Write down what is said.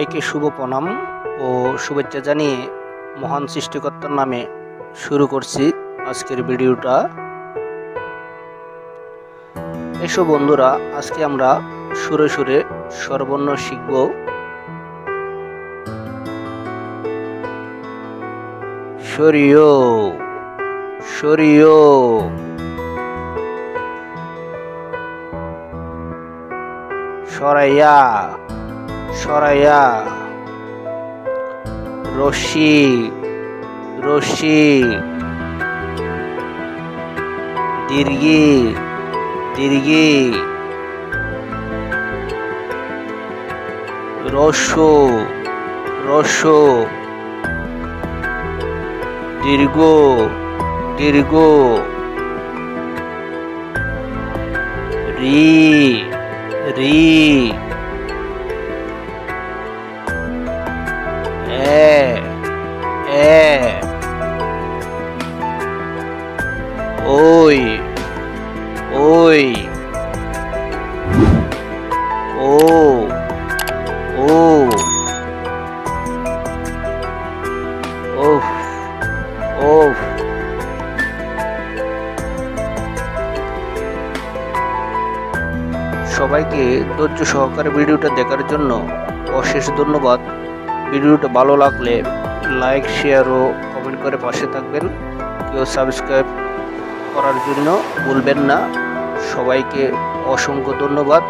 সবাইকে শুভ প্রণাম ও শুভেচ্ছা জানিয়ে মহান সৃষ্টিকর্তার নামে শুরু করছি আজকের ভিডিওটা। এসো বন্ধুরা, আজকে আমরা সুরে সুরে স্বরবর্ণ শিখব। সরিয় সরিয়, সরাইয়া সরাইয়া, রশি রশি, দীর্ঘি দীর্ঘি, রস্য রস্য, দীর্ঘ দীর্ঘ, রি রি, এ এ, ওই ওই, ও ও, ওফ ওফ। সবাইকে ধৈর্য সহকারে ভিডিওটা দেখার জন্য অশেষ ধন্যবাদ। ভিডিওটা ভালো লাগলে লাইক, শেয়ার ও কমেন্ট করে পাশে থাকবেন। কেউ সাবস্ক্রাইব করার জন্য ভুলবেন না। সবাইকে অসংখ্য ধন্যবাদ।